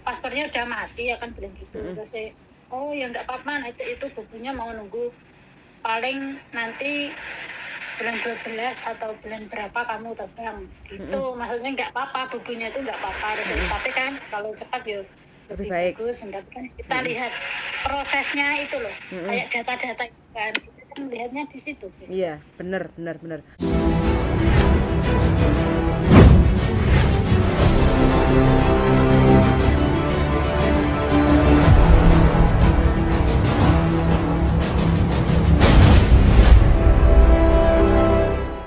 paspornya udah mati ya kan bilang gitu. Terus saya, oh ya nggak apa-apa, nah, itu bukunya mau nunggu paling nanti bulan 12 atau bulan berapa kamu terbang gitu. Maksudnya nggak apa-apa, bukunya itu nggak apa-apa. Tapi kan kalau cepat ya lebih bagus. Tapi kan kita lihat prosesnya itu loh, kayak data-data itu kan, kita kan melihatnya di situ. Iya, bener.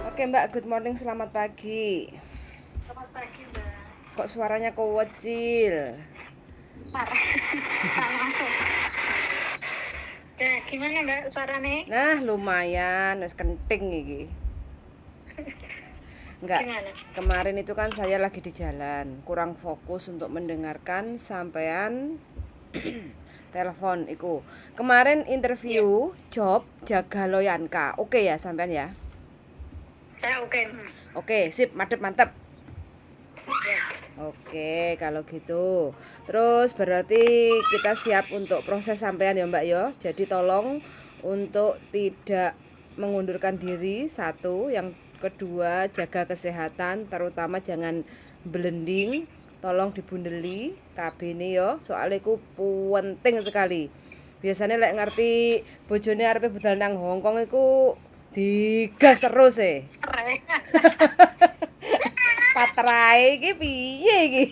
Oke Mbak, good morning, selamat pagi. Selamat pagi Mbak. Kok suaranya kecil? Parah. Langsung. Ya, gimana Mbak suaranya? Nah, lumayan, wis kenting iki. Enggak. Gimana? Kemarin itu kan saya lagi di jalan, kurang fokus untuk mendengarkan sampean telepon iku. Kemarin interview job jaga loyanka. Oke ya sampean ya? Saya oke. Oke, sip, mantep. Ya. Oke, kalau gitu. Terus berarti kita siap untuk proses sampean ya Mbak yo. Jadi tolong untuk tidak mengundurkan diri, satu. Yang kedua, jaga kesehatan, terutama jangan blending. Tolong dibundeli kabine yo. Soalnya ku penting sekali. Biasanya lek ngerti bojone arepe budal nang Hongkong iku digas terus Patrai iki piye iki?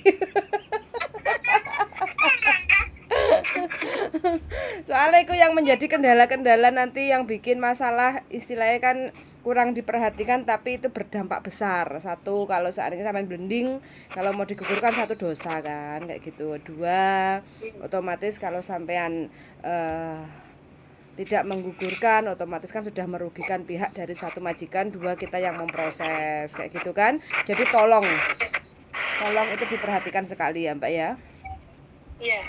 Soalnya itu yang menjadi kendala-kendala nanti yang bikin masalah istilahnya kan kurang diperhatikan tapi itu berdampak besar. Satu, kalau seandainya sampai blending, kalau mau digugurkan satu dosa kan kayak gitu. Dua, otomatis kalau sampean tidak menggugurkan otomatis kan sudah merugikan pihak dari satu majikan, dua kita yang memproses kayak gitu kan. Jadi tolong itu diperhatikan sekali ya Mbak ya. Iya.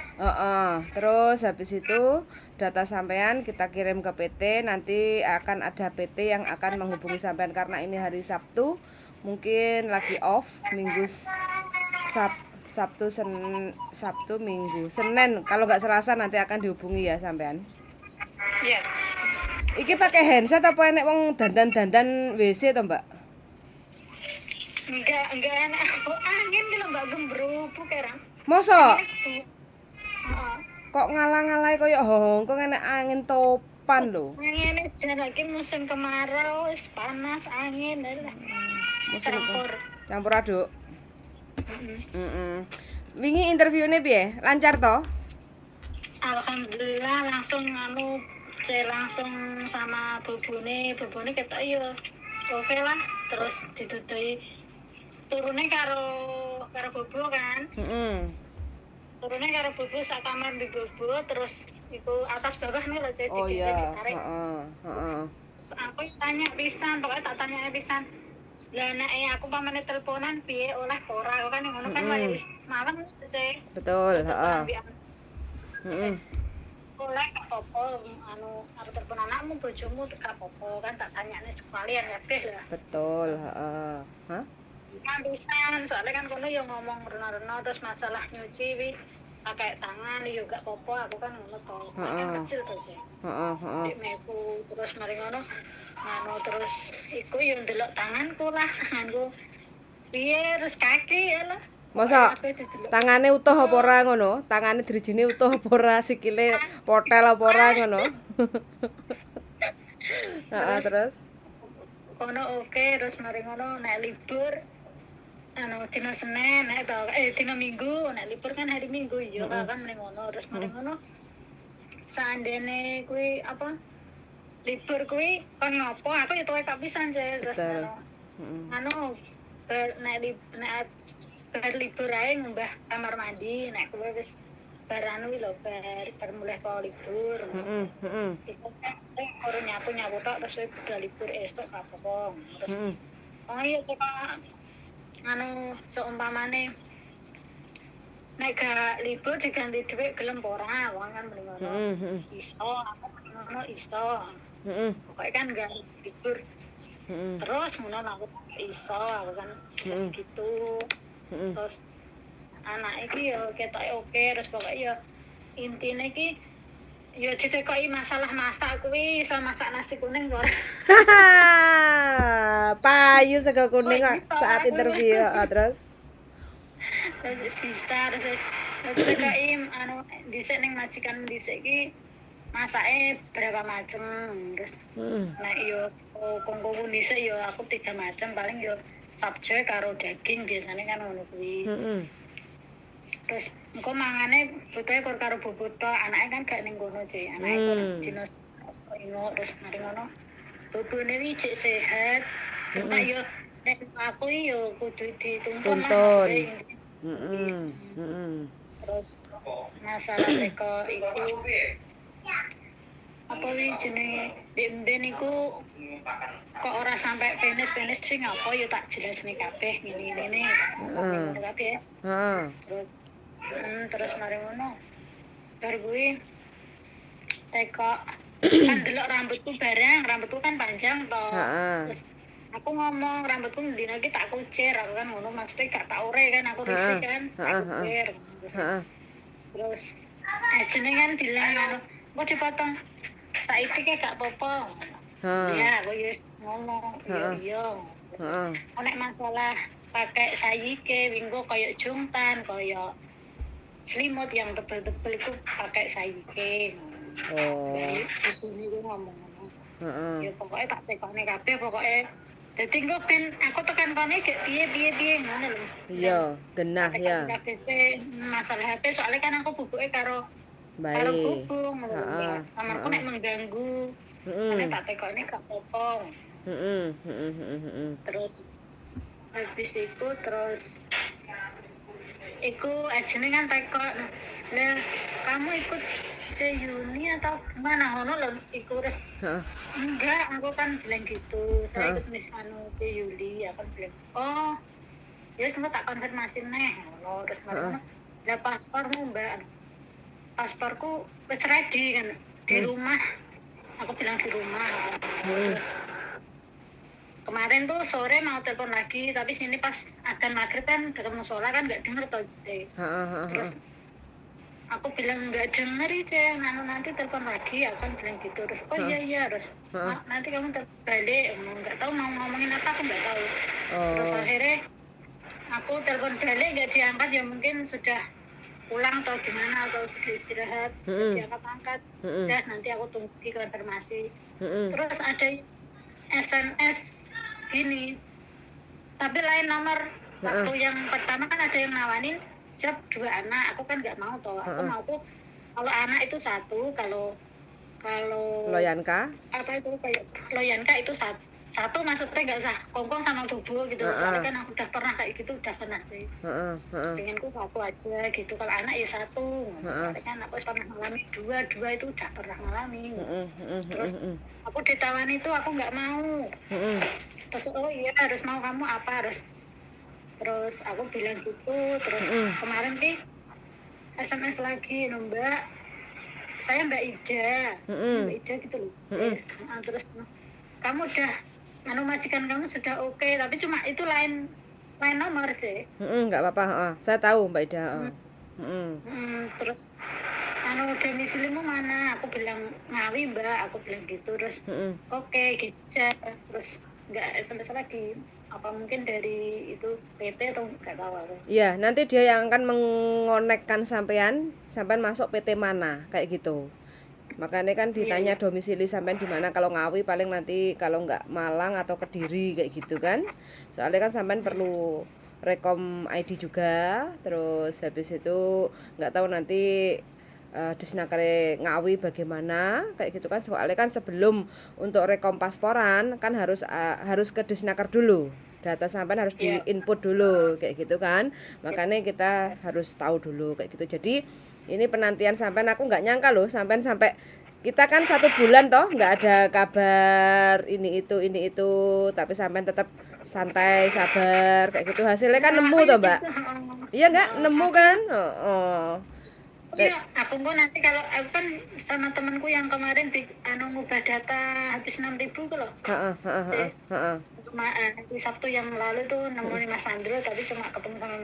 Terus habis itu data sampean kita kirim ke PT, nanti akan ada PT yang akan menghubungi sampean karena ini hari Sabtu, mungkin lagi off minggu Sabtu Minggu Senin, kalau nggak Selasa nanti akan dihubungi ya sampean. Iya. Iki pakai handset apa enek wong dandan WC to Mbak? Enggak enak. Angin ki lho Mbak gembrubu kerang. Mosok? Heeh. Kok ngalah-ngalahi koyo Hongkong enek angin topan lho. Ngene jan iki musim kemarau, wis panas, angin lah. Musim campur aduk. Heeh. Wingi interviewnya piye? Lancar toh? Alhamdulillah langsung langsung sama bobone ketok yo. Oke lah, terus ditutui turune karo bobo kan. Turune karo bobo sak kamar di bobo, terus iku atas bawah nih lho jadi ditarik. Terus aku tanya pisan, pokoknya tak tanya pisan. Lah nek aku pamane teleponan piye oleh ora, aku kan ngono kan wis malam sih. Betul, heeh. Oleh gak apa-apa, arep telepon anakmu, bojomu gak apa-apa kan tak tanyane sekalian kabeh lah. Betul, heeh. Hah? Kan pisan, soalnya kan kono yo ngomong rena-rena terus masalah nyuci wi pakai tangan yo gak apa-apa, aku kan ngono to. Kan kecil to, Cek. Heeh. Meku terus mari ngono terus iku yo ndelok tanganku lah, tanganku piye terus kaki ya lah. Masa tangane utuh apa ora ngono? Tangane drijine utuh apa ora, sikile potel apa ora ngono? Heeh, terus kono oke, terus mari ngono nek libur dina Senin, dina Minggu, nek libur kan hari Minggu ya kan mari ngono, terus mari ngono seandainya kuwi apa libur kuwi kon ngopo aku ya tuwe kapisan Cek, terus nek libur ae ngembah kamar mandi, nek kowe wis baranu lho bar mulai kok libur. Itu kan nyapu tok terus kowe budal libur esuk kapok. Terus oh iya Cek seumpamane nek gak libur diganti dhuwit gelem ora wong kan mrene ngono. Iso iso. Pokoknya kan gak libur. Terus ngono aku iso aku kan gitu. Terus anak iki ya ketoke oke, terus pokoknya ya intine iki ya ditekoki masalah masak kuwi iso masak nasi kuning kok. Payu sego kuning Oh, kok gitu, saat aku. interview. Terus Terus bisa terus ditekoki anu dhisik ning majikan dhisik iki masake berapa macem terus heeh. nek yo kongko dhisik yo aku 3 macem paling yo sabje karo daging biasanya kan ngono kuwi. Heeh. Terus engko mangane butuhe kur karo bubut tok, anake kan gak ning kono, Cik. Anake kur dinos ino terus mari ngono. Bubune iki cek sehat. Cuma yo nek aku iki yo kudu dituntun lah Tuntun. maksudnya. Heeh. Heeh. Terus masalah teko iku apa wi jenenge Demben iku kok ora sampai finish sing apa yo tak jelasne kabeh ngene-ngene. Ngono kabeh. Heeh. Terus terus mari ngono. Bar kuwi teko kan delok rambutku bareng, rambutku kan panjang toh. Heeh. Terus aku ngomong rambutku ndino iki tak kucir, aku kan ngono maksudnya gak tak ore kan aku risih kan, tak kucir. Heeh. Terus jenenge kan bilang anu, "Kok dipotong saiki ki gak apa-apa." Ya, aku wis ngomong, iya. Heeh. Nek masalah pakai saiki wingko koyo jungtan, koyo selimut yang tebel-tebel itu pakai saiki. Oh. Dari sini gue ngomong. Heeh. Ya pokoknya tak tekone kabeh pokoknya. Dadi engko ben aku tekan kene gek piye ngono lho. Iya, genah ya. Masalah HP soalnya kan aku bubuke karo Baik. gubung. Heeh. Kamarku nek mengganggu. Heeh. Nek tak tekone gak potong. Heeh. Heeh. Heeh. Terus habis itu terus iku ajene kan tekok lah kamu ikut ke uni atau mana ngono lho iku terus Heeh. enggak aku kan bilang gitu saya ikut Miss anu ke Yuli aku bilang oh ya sempat tak konfirmasi neh ngono terus ngono lah paspormu mbak pasporku wis ready kan di rumah aku bilang di rumah terus kemarin tuh sore mau telepon lagi tapi sini pas akan maghrib kan ketemu sholat kan nggak denger toh terus aku bilang nggak denger itu nanti telepon lagi aku kan bilang gitu terus oh iya terus nanti kamu terbalik nggak tahu mau ngomongin apa aku nggak tahu terus akhirnya aku telepon balik nggak diangkat ya mungkin sudah pulang atau gimana atau sudah istirahat diangkat udah nanti aku tunggu konfirmasi terus ada SMS gini tapi lain nomor waktu yang pertama kan ada yang nawarin job 2 anak aku kan nggak mau toh aku mau tuh kalau anak itu 1 kalau Loyanka apa itu kayak Loyanka itu 1 maksudnya nggak usah kongkong sama bubu gitu soalnya kan aku udah pernah kayak gitu udah pernah sih pengenku 1 aja gitu kalau anak ya 1 soalnya kan aku pernah ngalami 2 itu udah pernah ngalami terus aku ditawani itu aku nggak mau terus oh iya harus mau kamu apa terus aku bilang gitu terus kemarin nih SMS lagi Mbak saya Mbak Ida gitu loh terus kamu udah majikan kamu sudah oke tapi cuma itu lain nomor deh nggak apa-apa saya tahu Mbak Ida terus domisilimu mana aku bilang Ngawi Mbak aku bilang gitu terus oke gitu terus nggak SMS lagi apa mungkin dari itu PT atau nggak tahu aku. Iya nanti dia yang akan mengonekkan sampean masuk PT mana kayak gitu makanya kan ditanya domisili sampean di mana kalau Ngawi paling nanti kalau nggak Malang atau Kediri kayak gitu kan soalnya kan sampean perlu rekom ID juga terus habis itu nggak tahu nanti Disnakare Ngawi bagaimana kayak gitu kan soalnya kan sebelum untuk rekom pasporan kan harus ke Disnaker dulu data sampean harus diinput dulu kayak gitu kan makanya kita harus tahu dulu kayak gitu jadi ini penantian sampean aku nggak nyangka loh sampean sampai kita kan 1 bulan toh nggak ada kabar ini itu tapi sampean tetap santai sabar kayak gitu hasilnya kan nemu toh Mbak iya nggak nemu kan Iya, aku nanti kalau aku kan sama temanku yang kemarin ngubah data habis 6.000 tuh loh. Cuma di Sabtu yang lalu tuh nemuin Mas Andro tapi cuma ketemu sama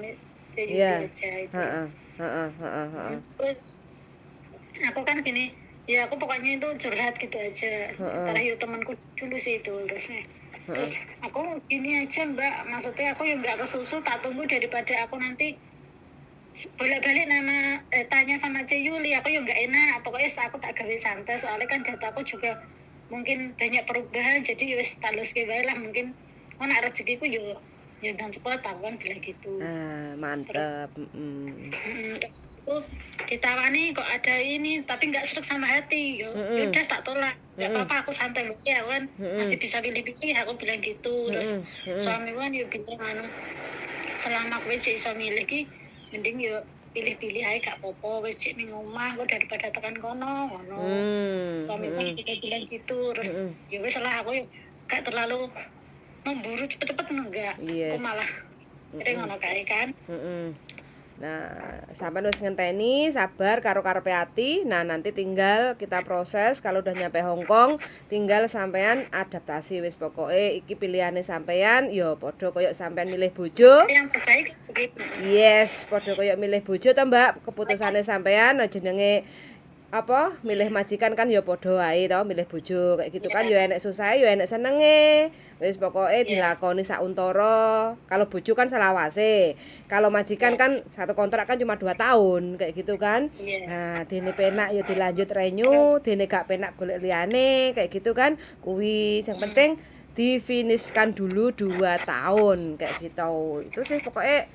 Yuli Iya. aja itu. Heeh. Heeh, heeh, heeh. Terus aku kan gini, ya aku pokoknya itu curhat gitu aja. Heeh. Terakhir temanku dulu sih itu terus Heeh. aku gini aja Mbak, maksudnya aku yang nggak kesusu, tak tunggu daripada aku nanti bolak-balik tanya sama Ci Yuli, aku yang nggak enak. Pokoknya aku tak gawe santai, soalnya kan dataku juga mungkin banyak perubahan, jadi ya wis tak luske bae lah, mungkin nak rezekiku yo ya dan cepat aku kan bilang gitu. Ah, Terus mantep. Mm. terus itu ditawani kok ada ini tapi nggak serak sama hati, yo Mm. udah tak tolak, nggak Mm. apa-apa, aku santai loh ya kan, masih Mm. bisa pilih-pilih, aku bilang gitu. Terus Mm. Mm. suamiku kan yo bilang selama kowe cek iso milih ki mending yo pilih-pilih ae gak apa-apa, wis cek ning omah kok daripada tekan kono ngono. Suamiku kan juga bilang gitu. Terus ya wis lah, aku yo gak terlalu memburu cepet-cepet, enggak. Aku malah ngono kae kan. Nah, sampai wis ngenteni sabar karo karepe ati. Nah, nanti tinggal kita proses. Kalau udah nyampe Hong Kong, tinggal sampean adaptasi. Wis pokoke iki pilihane sampean, ya padha koyo sampean milih bojo. Yang terbaik begitu. Yes, padha koyo milih bojo to, Mbak. Keputusane sampean jenenge apa milih majikan kan ya padha wae to, milih bojo kayak gitu kan ya enek susah ya enek senenge. Wis pokoke dilakoni sauntara. Kalau bojo kan selawase. Kalau majikan kan satu kontrak kan cuma 2 tahun kayak gitu kan. Nah, dene penak ya dilanjut renyu, dene gak penak golek liyane kayak gitu kan. Kuwi yang penting difinishkan dulu 2 tahun kayak gitu. Itu sih pokoknya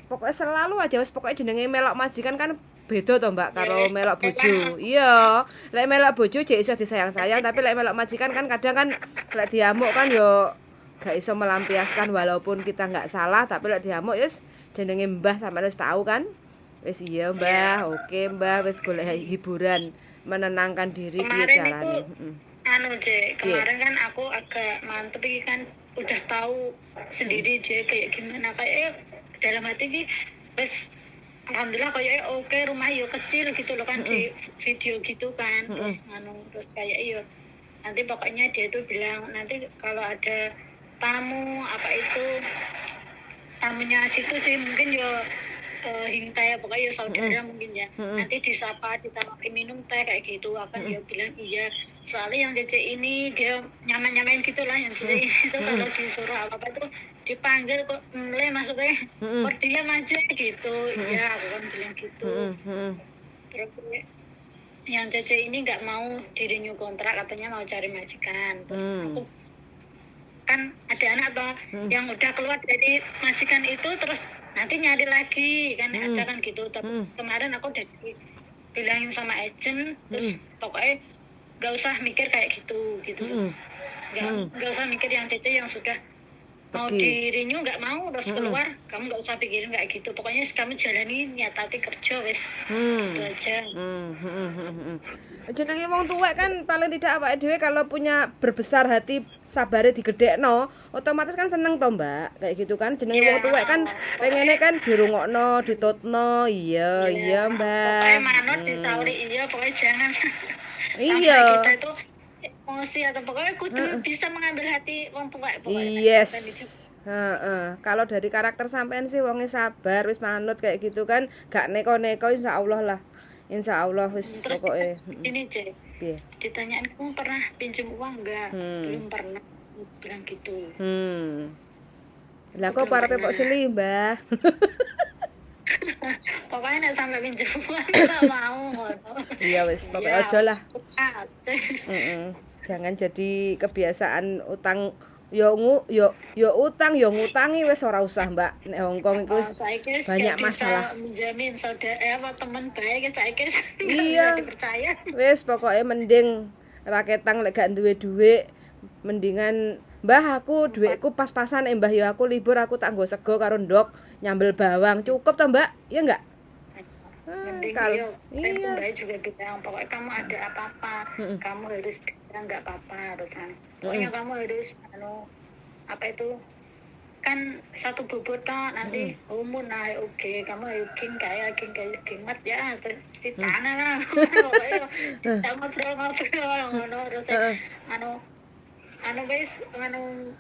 pokoknya selalu aja wis pokoke jenenge melok majikan kan beda to Mbak karo melok bojo. Iya, lek melok bojo jek iso disayang-sayang, tapi lek melok majikan kan kadang kan lek diamuk kan yo gak iso melampiaskan walaupun kita nggak salah, tapi lek diamuk wis jenenge Mbah sampeyan wis tahu kan. Wis iya Mbah, oke Mbah, wis golek hiburan, menenangkan diri piye carane. Kemarin kan aku agak mantep iki kan udah tahu sendiri dia kayak gimana, kayak dalam hati ini wis alhamdulillah kayak oke, rumah yo kecil gitu loh kan, di video gitu kan. Terus kayak iyo nanti pokoknya dia tuh bilang nanti kalau ada tamu apa itu tamunya situ sih mungkin yo hintai pokoknya saudara mungkin ya, nanti disapa ditawarin minum teh kayak gitu apa. Dia bilang iya, soalnya yang Cece ini dia nyaman-nyamain gitulah, yang Cece ini tuh kalau disuruh apa tuh dipanggil kok mulai maksudnya kok diam aja gitu. Iya, aku kan bilang gitu. Terus yang Cece ini nggak mau di renew kontrak, katanya mau cari majikan. Terus aku kan ada anak toh yang udah keluar dari majikan itu terus nanti nyari lagi kan, ada kan gitu. Tapi kemarin aku udah bilangin sama agent, terus pokoknya nggak usah mikir kayak gitu nggak usah mikir yang Cece yang sudah mau di renew nggak mau terus keluar, kamu nggak usah pikirin kayak gitu. Pokoknya kamu jalani nyatati kerja wes gitu aja. Jenenge wong tuwek kan paling tidak awake dhewe kalau punya berbesar hati sabare digedhekno, otomatis kan seneng to, Mbak. Kayak gitu kan jenenge wong tuwek kan pengene kan dirungokno, ditutno. Iya, Mbak. Pokoknya manut ditauri iya, pokoknya jangan iya. Kita itu emosi atau pokoknya kudu bisa mengambil hati wong tuwek pokoknya. Yes. Kalau dari karakter sampean sih wonge sabar, wis manut kayak gitu kan, gak neko-neko insyaallah lah. Insyaallah wis pokoknya. Ini Cek. Ditanyain kamu pernah pinjam uang enggak? Belum pernah, bilang gitu. Lah kok parepe kok seli, Mbah? Pokoknya nek sampai pinjam uang enggak mau ngono. Iya wis pokoknya aja lah. Jangan jadi kebiasaan utang yo utang yo ngutangi wis ora usah Mbak. Nek Hong Kong iku banyak masalah. Menjamin saudara apa teman baik saiki iya dipercaya. Wis pokoknya mending raketang lek gak duwe dhuwit mendingan Mbah aku dhuwitku pas-pasan Mbah yo aku libur aku tak nggo sego karo ndok nyambel bawang cukup to Mbak ya enggak? Kalau iya juga bilang pokoknya kamu ada apa-apa kamu harus bilang nggak apa-apa terusan pokoknya kamu harus apa itu kan satu bubur toh nanti umur nah oke kamu yakin kayak gimat ya si tanah lah pokoknya sama ngobrol ngono terus wis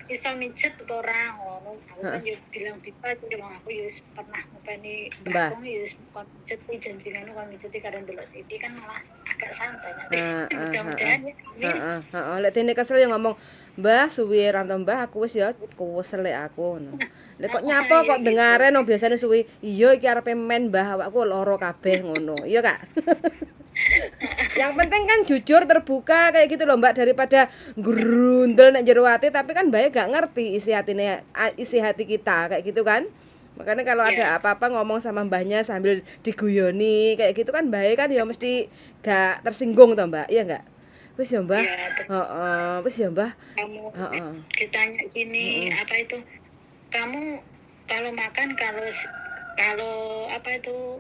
iso mijet apa ora ngono. Aku kan yo bilang bisa cuma aku yo wis pernah ngopeni Mbah. mbahku yo wis kon mijet iki janjine kon mijeti karo ndelok TV kan malah agak santai nanti. Heeh, heeh. Mudah-mudahan ya amin. Heeh, heeh. Lek dene kesel yo ngomong, "Mbah, suwi ra nonton Mbah, aku wis ya kuwesel lek aku," ngono. Lek kok nyapa Ya kok gitu. dengare no biasane suwi, "Iya iki arepe men Mbah, awakku lara kabeh," ngono. Iya, Kak? Yang penting kan jujur terbuka kayak gitu loh Mbak daripada grundel nek jero ati tapi kan Mbak gak ngerti isi hati kita kayak gitu kan. Makanya kalau ada Ya, apa-apa ngomong sama mbahnya sambil diguyoni kayak gitu kan Mbak kan ya mesti gak tersinggung toh Mbak. Iya enggak? Wis ya Mbah. ya terus Heeh, wis ya Mbah. kamu Heeh. ditanya gini Heeh. apa itu kamu kalau makan kalau apa itu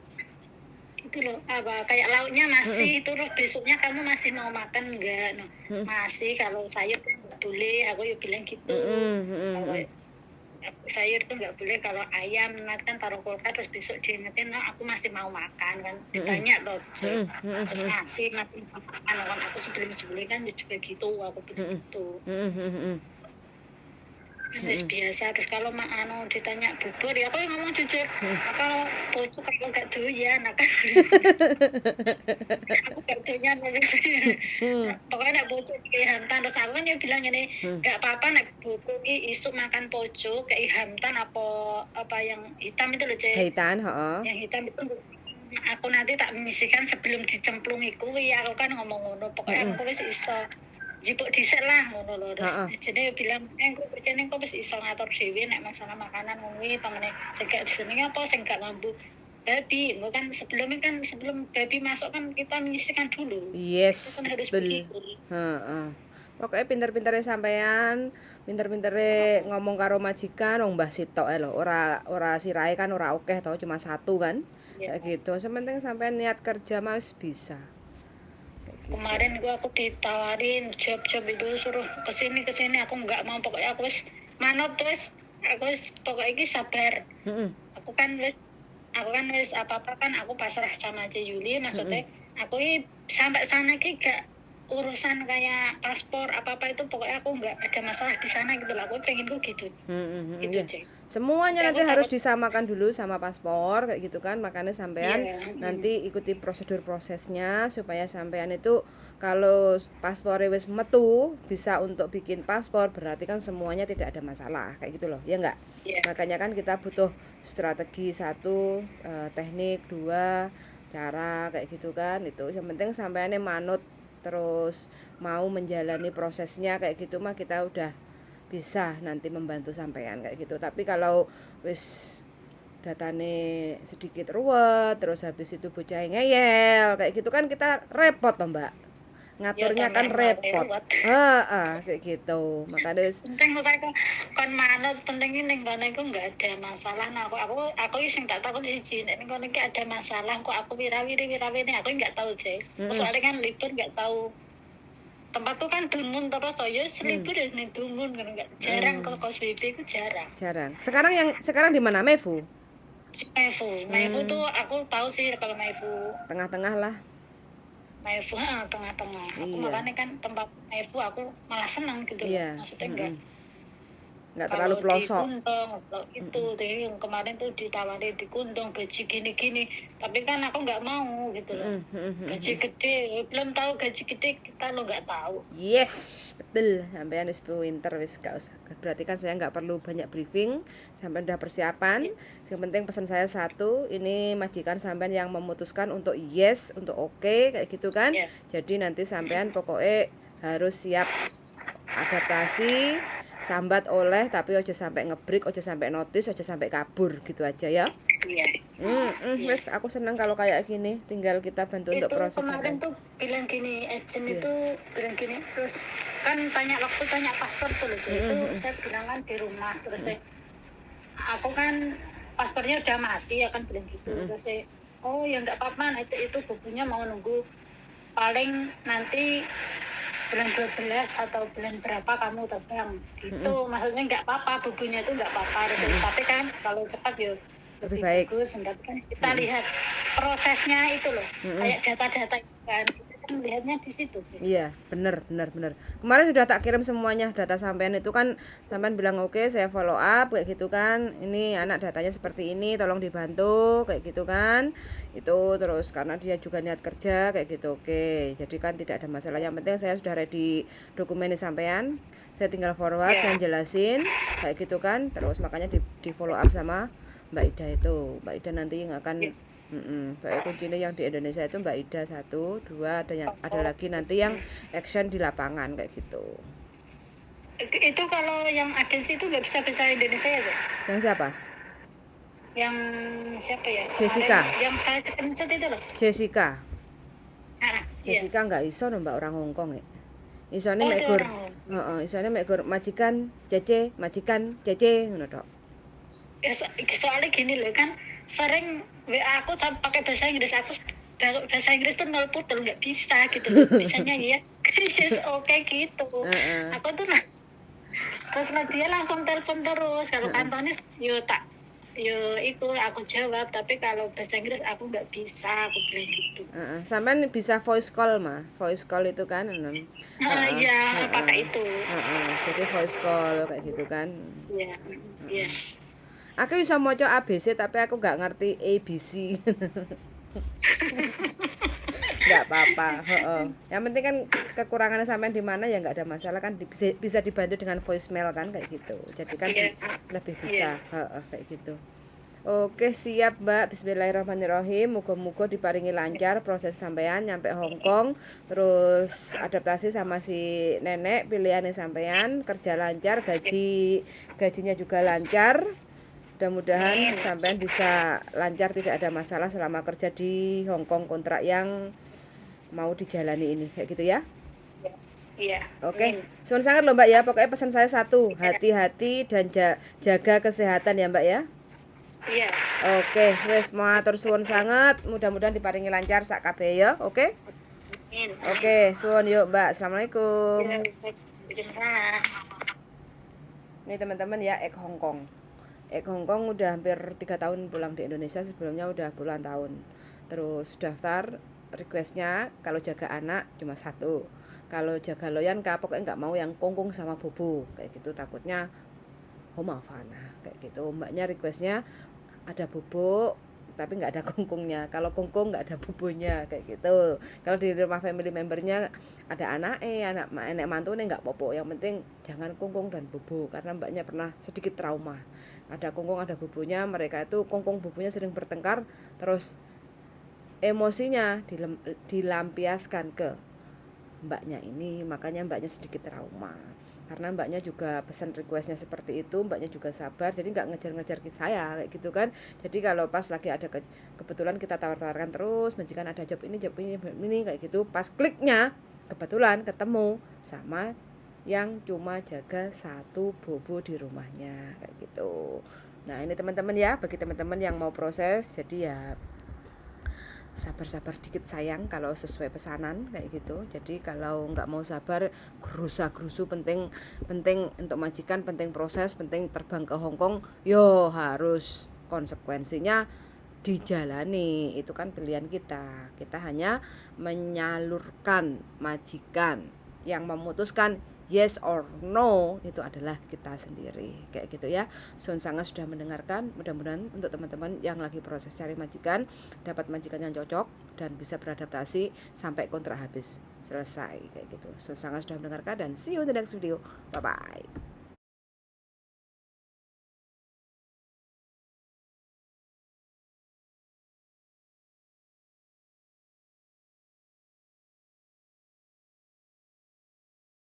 loh apa kayak lauknya Heeh. masih itu loh besoknya kamu masih mau makan enggak no, Heeh. masih kalau sayur kan nggak boleh aku ya bilang gitu Heeh. kalau Heeh. sayur tuh nggak boleh kalau ayam nanti kan taruh kulkas terus besok diingetin no, aku masih mau makan kan Heeh. ditanya loh Heeh. terus Heeh. masih mau makan kan aku sebelum kan juga gitu aku bilang Heeh. gitu Heeh. Heeh. wis biasa terus kalau ditanya bubur ya aku yang ngomong jujur kalau bocor kalau nggak doyan nah kan aku gak doyan Heeh. pokoknya nek bocor kayak hantan terus aku kan dia bilang ini Heeh. nggak apa-apa nek bocor isuk makan pojok kayak hantan apa yang hitam itu loh cek Jahitan, heeh. yang hitam itu aku nanti tak menyisihkan sebelum dicemplungi kuwi aku kan ngomong ngono pokoknya Heeh. aku wis iso jipuk dhisik lah ngono lho terus Heeh. jadi bilang engko percaya kok wis iso ngatur dhewe nek masalah makanan kuwi pamane sing gak disenengi apa sing gak mampu babi kan sebelum babi masuk kan kita menyisihkan dulu itu Yes, kan harus betul. begitu Heeh. Pokoknya pinter-pintere sampean, pinter-pintere ngomong karo majikan, wong Mbah Sitok ae lho. Ora sirahe kan ora akeh to, cuma satu kan. ya. Kayak gitu. Sementing sampean niat kerja mah wis bisa. Kayak gitu. Kemarin aku ditawarin job itu suruh kesini aku nggak mau pokoknya aku wis manut terus aku wis pokoknya ini sabar Heeh. aku kan wis apa-apa kan aku pasrah sama aja Yuli maksudnya aku ini sampai sana ki gak urusan kayak paspor apa-apa itu pokoknya aku nggak ada masalah di sana gitu lah aku pengen gue gitu gitu Iya. aja Semuanya aku nanti harus takut disamakan dulu sama paspor kayak gitu kan. Makanya sampean iya nanti ikuti prosedur prosesnya supaya sampean itu kalau paspornya wis metu bisa untuk bikin paspor berarti kan semuanya tidak ada masalah kayak gitu loh. Ya enggak? iya Makanya kan kita butuh strategi satu, teknik dua, cara kayak gitu kan. Itu yang penting sampeannya manut terus mau menjalani prosesnya kayak gitu mah kita udah bisa nanti membantu sampean kayak gitu. Tapi kalau wis datane sedikit ruwet terus habis itu bocah ngeyel kayak gitu kan kita repot toh Mbak. ya Ngaturnya tambah kan repot. lewat Heeh, kayak gitu. Makanya wis penting kok kon manut penting ini kono iku nggak ada masalah nah aku sing tak takut siji nek ning kono iki ada masalah kok aku wirawiri aku nggak tahu sih soalnya kan libur nggak tahu tempatku kan Dunmun terus ya libur ya ning Dunmun kan nggak jarang kalau kos WP itu jarang jarang. Sekarang di mana? Mefu? Maifu tuh aku tahu sih kalau Maifu Tengah-tengah lah. tengah-tengah aku Iya. makanya kan tempat Maifu aku malah senang gitu loh Iya. maksudnya enggak Nggak terlalu kalau di pelosok. Kundong kalau itu deh yang kemarin tuh ditawarin di Kundong gaji gini-gini tapi kan aku nggak mau gitu loh gaji gede belum tahu gaji gede kita lo nggak tahu Yes, betul. Sampean wis pinter wis gak usah. Berarti kan saya nggak perlu banyak briefing, sampai udah persiapan. Yang penting pesan saya satu, ini majikan sampean yang memutuskan untuk yes, untuk oke kayak gitu kan. ya Jadi nanti sampean pokoknya harus siap adaptasi, sambat oleh tapi ojo sampai ngebreak, ojo sampai notice, ojo sampai kabur gitu aja ya. iya Wes aku senang kalau kayak gini, tinggal kita bantu untuk itu proses kemarin sampean. tuh bilang gini agent Iya. itu bilang gini terus kan tanya paspor tuh loh Cik. Itu saya bilang kan di rumah terus aku kan paspornya udah mati ya kan bilang gitu terus oh ya nggak apa-apa nah, itu bukunya mau nunggu paling nanti bulan 12 atau bulan berapa kamu terbang gitu maksudnya nggak apa-apa bukunya itu nggak apa-apa tapi kan kalau cepat ya Lebih lebih baik. bagus tapi kan kita lihat prosesnya itu loh kayak data-data itu kan melihatnya di situ sih. Iya, bener. Kemarin sudah tak kirim semuanya data sampean itu kan, sampean bilang oke, saya follow up kayak gitu kan. Ini anak datanya seperti ini, tolong dibantu kayak gitu kan. Itu terus karena dia juga niat kerja kayak gitu. Oke. Jadi kan tidak ada masalah. Yang penting saya sudah ready dokumennya sampean. Saya tinggal forward, saya jelasin kayak gitu kan. Terus makanya di follow up sama Mbak Ida itu. Mbak Ida nanti yang akan Pokoknya kuncinya yang di Indonesia itu Mbak Ida 1, 2, ada lagi nanti yang action di lapangan kayak gitu. Itu kalau yang agensi itu nggak bisa bahasa Indonesia ya, Dok? Yang siapa? Yang siapa ya? Jessica. Yang saya screenshot itu loh. Jessica. Iya. Jessica nggak iso no Mbak, orang Hongkong ya. Isone Oh, mek itu gur. orang. Heeh, isone mek gur majikan Cece ngono tok. Ya, soalnya gini loh kan, sering WA aku pakai bahasa Inggris, aku bahasa Inggris tuh nol pudel, nggak bisa gitu loh. Bisanya ya yes, oke gitu. Aku tuh terus dia langsung telepon terus, kalau Kantonis yo itu aku jawab, tapi kalau bahasa Inggris aku nggak bisa, aku bilang gitu. Sampean bisa voice call mah. Voice call itu kan Iya, pakai itu. Jadi voice call kayak gitu kan. Iya. Aku bisa maca ABC tapi aku nggak ngerti ABC. Nggak apa-apa. Yang penting kan kekurangannya sampean di mana ya nggak ada masalah kan, bisa dibantu dengan voicemail kan kayak gitu. Jadi kan lebih bisa kayak gitu. Oke, siap Mbak. Bismillahirrahmanirrahim. Muga-muga diparingi lancar proses sampean nyampe Hong Kong, terus adaptasi sama si nenek pilihannya sampean, kerja lancar, gajinya juga lancar. Mudah-mudahan sampean bisa lancar, tidak ada masalah selama kerja di Hong Kong kontrak yang mau dijalani ini kayak gitu ya. Iya. Oke. Suwun sangat loh Mbak ya. Pokoknya pesan saya satu, hati-hati dan jaga kesehatan ya Mbak ya. Iya. Oke, wes matur suwun sangat. Mudah-mudahan diparingi lancar sak kabeh ya. Oke. Oke, suwun yuk Mbak. Assalamualaikum. Ini teman-teman ya, Hong Kong udah hampir 3 tahun pulang di Indonesia, sebelumnya udah puluhan tahun. Terus daftar requestnya kalau jaga anak cuma 1, kalau jaga loyan pokoknya nggak mau yang kongkong sama bobo kayak gitu, takutnya homofana kayak gitu. Mbaknya requestnya ada bobo tapi nggak ada kongkongnya, kalau kongkong nggak ada bobonya kayak gitu. Kalau di rumah family membernya ada anak mantu nih nggak popo, yang penting jangan kongkong dan bobo, karena mbaknya pernah sedikit trauma, ada kongkong ada bobonya, mereka itu kongkong bobonya sering bertengkar, terus emosinya dilampiaskan ke mbaknya ini, makanya mbaknya sedikit trauma. Karena mbaknya juga pesan requestnya seperti itu, mbaknya juga sabar, jadi nggak ngejar-ngejar saya kayak gitu kan. Jadi kalau pas lagi ada kebetulan kita tawar-tawarkan terus, majikan ada job ini kayak gitu, pas kliknya kebetulan ketemu sama yang cuma jaga 1 bobo di rumahnya kayak gitu. Nah ini teman-teman ya, bagi teman-teman yang mau proses, jadi ya sabar-sabar dikit sayang kalau sesuai pesanan kayak gitu. Jadi kalau nggak mau sabar, gerusa-gerusu, penting untuk majikan, penting proses, penting terbang ke Hong Kong, yo harus konsekuensinya dijalani. Itu kan pilihan kita hanya menyalurkan, majikan yang memutuskan yes or no itu adalah kita sendiri kayak gitu ya. Sangat sudah mendengarkan, mudah-mudahan untuk teman-teman yang lagi proses cari majikan dapat majikan yang cocok dan bisa beradaptasi sampai kontrak habis selesai kayak gitu. Sangat sudah mendengarkan dan see you in the next video. Bye bye.